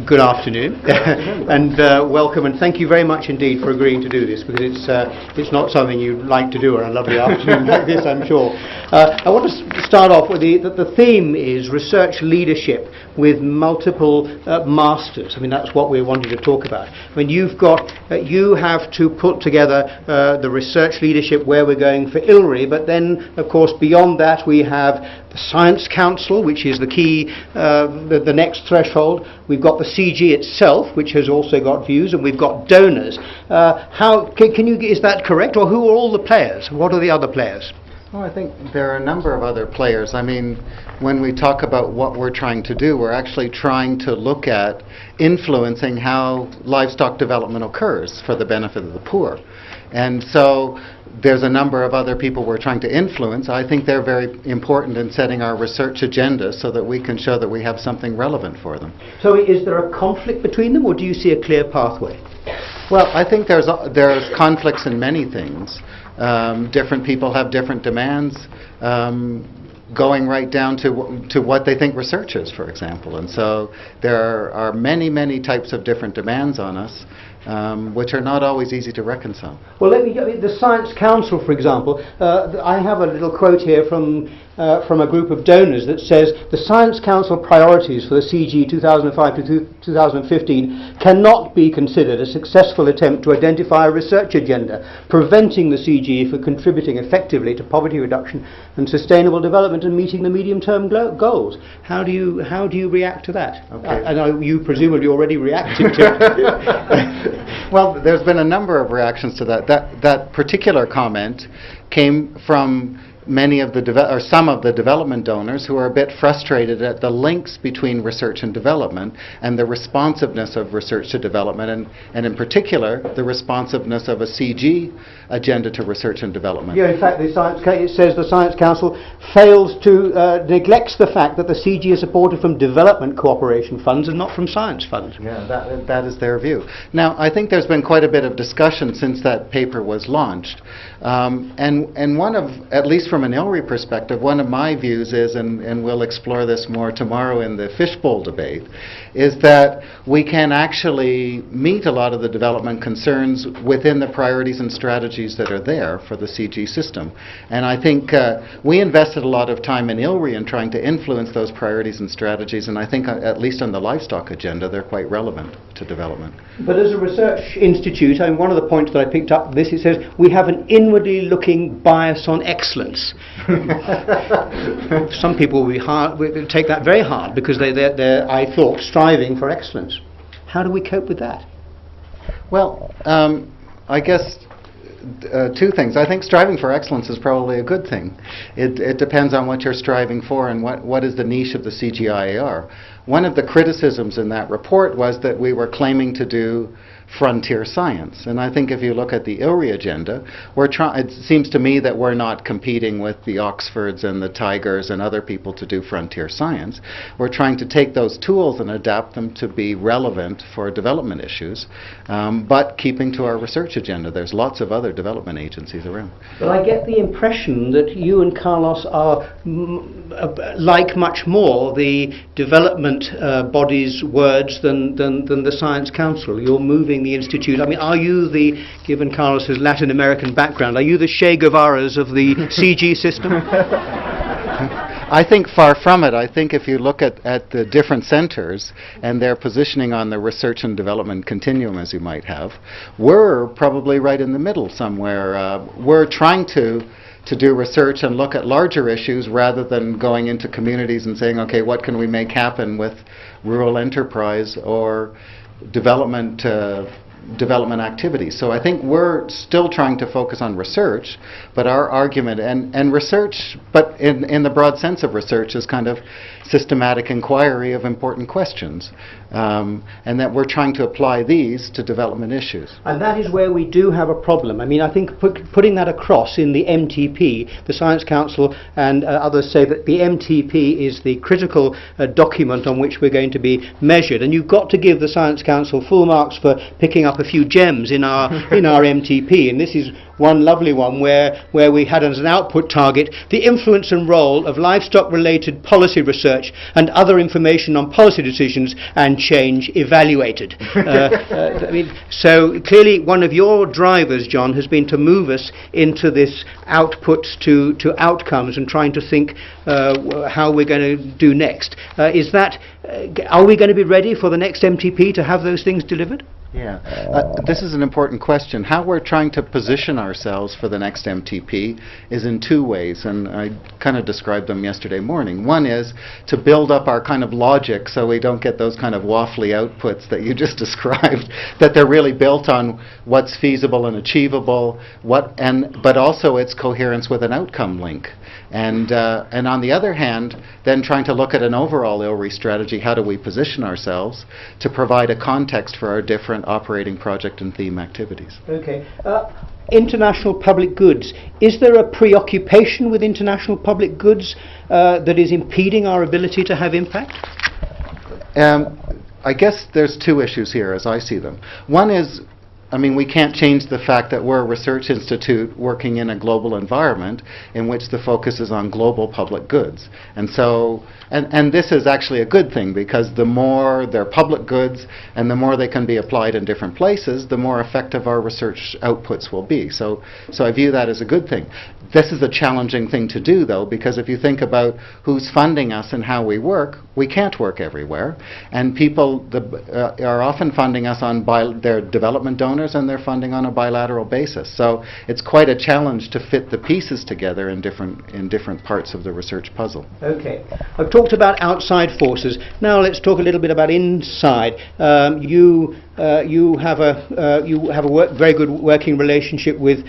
Good afternoon, and welcome, and thank you very much indeed for agreeing to do this, because it's not something you like to do on a lovely afternoon like this, I'm sure. I want to start off with the theme is research leadership with multiple masters. I mean, that's what we're wanting to talk about. I mean, you have to put together the research leadership where we're going for ILRI, but then, of course, beyond that we have the Science Council, which is the key, the next threshold. We've got the CG itself, which has also got views, and we've got donors. Is that correct, or who are all the players? What are the other players? Well, I think there are a number of other players. I mean, when we talk about what we're trying to do, we're actually trying to look at influencing how livestock development occurs for the benefit of the poor. And so there's a number of other people we're trying to influence. I think they're very important in setting our research agenda so that we can show that we have something relevant for them. So is there a conflict between them, or do you see a clear pathway? Well, I think there's conflicts in many things. Different people have different demands, going right down to what they think research is, for example. And so there are many, many types of different demands on us, which are not always easy to reconcile. Well, the Science Council, for example, I have a little quote here from a group of donors that says the Science Council priorities for the CG 2005 to 2015 cannot be considered a successful attempt to identify a research agenda preventing the CG from contributing effectively to poverty reduction and sustainable development and meeting the medium-term goals. How do you react to that? Okay. I know you presumably already reacted to it. Well, there's been a number of reactions to that. That particular comment came from some of the development donors who are a bit frustrated at the links between research and development and the responsiveness of research to development, and in particular the responsiveness of a CG agenda to research and development. Yeah, in fact, it says the Science Council neglects the fact that the CG is supported from development cooperation funds and not from science funds. Yeah, that is their view. Now, I think there's been quite a bit of discussion since that paper was launched, and one of, at least from an ILRI perspective, one of my views is, and we'll explore this more tomorrow in the fishbowl debate, is that we can actually meet a lot of the development concerns within the priorities and strategies that are there for the CG system. And I think we invested a lot of time in ILRI in trying to influence those priorities and strategies, and I think at least on the livestock agenda they're quite relevant to development. But as a research institute, I mean, one of the points that I picked up this, it says we have an inwardly looking bias on excellence. Some people will take that very hard because they're, I thought, striving for excellence. How do we cope with that? Well, I guess two things. I think striving for excellence is probably a good thing. It depends on what you're striving for and what is the niche of the CGIAR. One of the criticisms in that report was that we were claiming to do frontier science. And I think if you look at the ILRI agenda, it seems to me that we're not competing with the Oxfords and the Tigers and other people to do frontier science. We're trying to take those tools and adapt them to be relevant for development issues, but keeping to our research agenda. There's lots of other development agencies around. But I get the impression that you and Carlos are like much more the development body's words than the Science Council. You're moving the institute. I mean, are you given Carlos's Latin American background, are you the Che Guevaras of the CG system? I think far from it. I think if you look at the different centers and their positioning on the research and development continuum, as you might have, we're probably right in the middle somewhere. We're trying to do research and look at larger issues rather than going into communities and saying, okay, what can we make happen with rural enterprise or development activities. So I think we're still trying to focus on research, but our argument and research, but in the broad sense of research, is kind of systematic inquiry of important questions, and that we're trying to apply these to development issues. And that is where we do have a problem. I mean, I think putting that across in the MTP, the Science Council and others say that the MTP is the critical document on which we're going to be measured, and you've got to give the Science Council full marks for picking up a few gems in our MTP, and this is one lovely one where we had as an output target the influence and role of livestock-related policy research and other information on policy decisions and change evaluated. So clearly one of your drivers, John, has been to move us into this outputs to outcomes and trying to think how we're going to do next. Are we going to be ready for the next MTP to have those things delivered? Yeah, this is an important question. How we're trying to position ourselves for the next MTP is in two ways, and I kind of described them yesterday morning. One is to build up our kind of logic so we don't get those kind of waffly outputs that you just described, that they're really built on what's feasible and achievable, but also its coherence with an outcome link. And on the other hand, then trying to look at an overall ILRI strategy, how do we position ourselves to provide a context for our different operating project and theme activities. Okay. International public goods. Is there a preoccupation with international public goods that is impeding our ability to have impact? I guess there's two issues here as I see them. One is, we can't change the fact that we're a research institute working in a global environment in which the focus is on global public goods. And so, and this is actually a good thing, because the more they're public goods and the more they can be applied in different places, the more effective our research outputs will be. So I view that as a good thing. This is a challenging thing to do, though, because if you think about who's funding us and how we work, we can't work everywhere. And people are often funding us on their development donors, and they're funding on a bilateral basis. So it's quite a challenge to fit the pieces together in different parts of the research puzzle. Okay. I've talked about outside forces. Now let's talk a little bit about inside. You have a very good working relationship with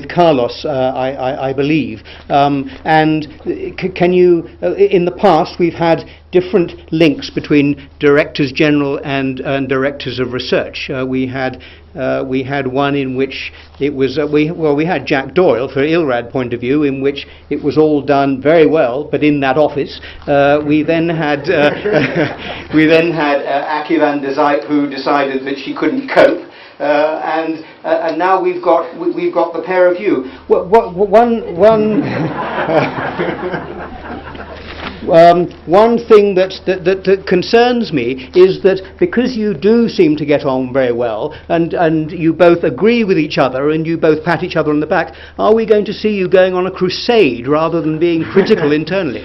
Carlos, I believe. And can you? In the past, we've had different links between directors general and directors of research. We had one in which it was we had Jack Doyle for ILRAD point of view, in which it was all done very well, but in that office. We then had Aki van der Zijp, who decided that she couldn't cope. And now we've got the pair of you. One thing that concerns me is that because you do seem to get on very well, and you both agree with each other and you both pat each other on the back, are we going to see you going on a crusade rather than being critical internally?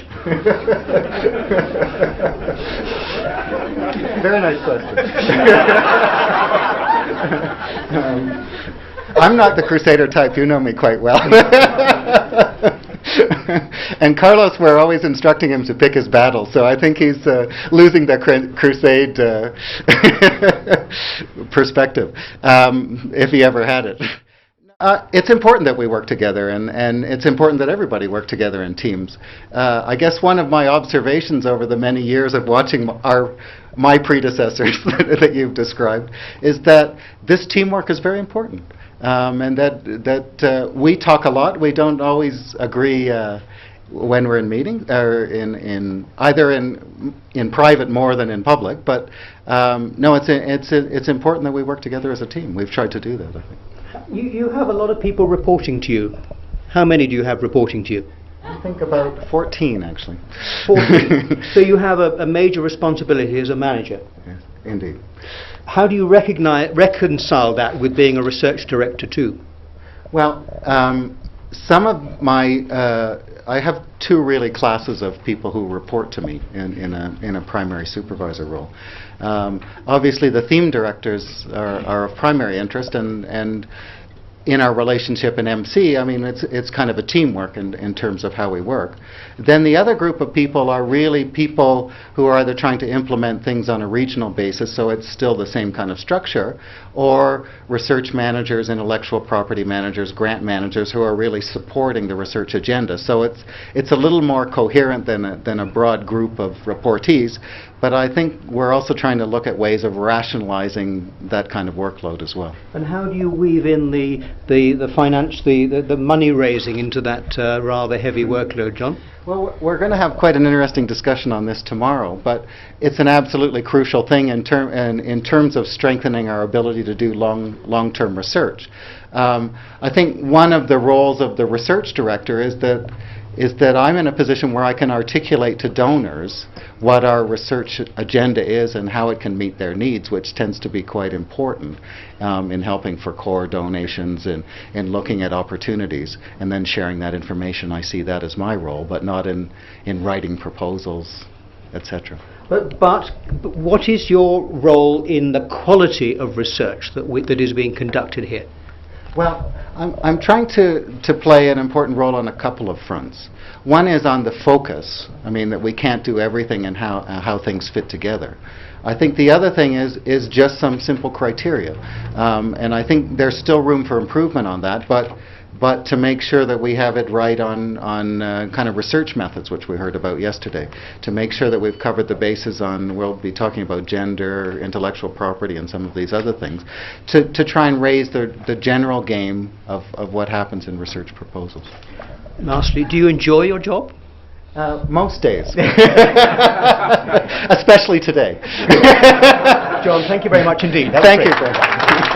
Very nice question. I'm not the crusader type, you know me quite well. And Carlos, we're always instructing him to pick his battles, so I think he's losing the crusade perspective, if he ever had it. It's important that we work together, and it's important that everybody work together in teams. I guess one of my observations over the many years of watching my predecessors that you've described is that this teamwork is very important, and that we talk a lot. We don't always agree when we're in meetings, or either in private more than in public. But no, it's important that we work together as a team. We've tried to do that, I think. You have a lot of people reporting to you. How many do you have reporting to you? I think about 14, actually. 14. So you have a major responsibility as a manager. Yes, indeed. How do you reconcile that with being a research director too? Well, some of my I have two really classes of people who report to me in a primary supervisor role. Obviously, the theme directors are of primary interest, and in our relationship in MC, it's kind of a teamwork in terms of how we work. Then the other group of people are really people who are either trying to implement things on a regional basis, so it's still the same kind of structure, or research managers, intellectual property managers, grant managers who are really supporting the research agenda. So it's a little more coherent than a broad group of reportees, but I think we're also trying to look at ways of rationalizing that kind of workload as well. And how do you weave in the the money raising into that rather heavy workload, John? Well, we're going to have quite an interesting discussion on this tomorrow, but it's an absolutely crucial thing in terms of strengthening our ability to do long-term research. I think one of the roles of the research director is that I'm in a position where I can articulate to donors what our research agenda is and how it can meet their needs, which tends to be quite important in helping for core donations and in looking at opportunities and then sharing that information. I see that as my role, but not in writing proposals, etc. But what is your role in the quality of research that is being conducted here? Well, I'm trying to play an important role on a couple of fronts. One is on the focus, that we can't do everything and how things fit together. I think the other thing is just some simple criteria. And I think there's still room for improvement on that, but to make sure that we have it right on kind of research methods, which we heard about yesterday, to make sure that we've covered the bases on, we'll be talking about gender, intellectual property, and some of these other things, to try and raise the general game of what happens in research proposals. Lastly, do you enjoy your job? Most days. Especially today. John, thank you very much indeed. Thank you very much.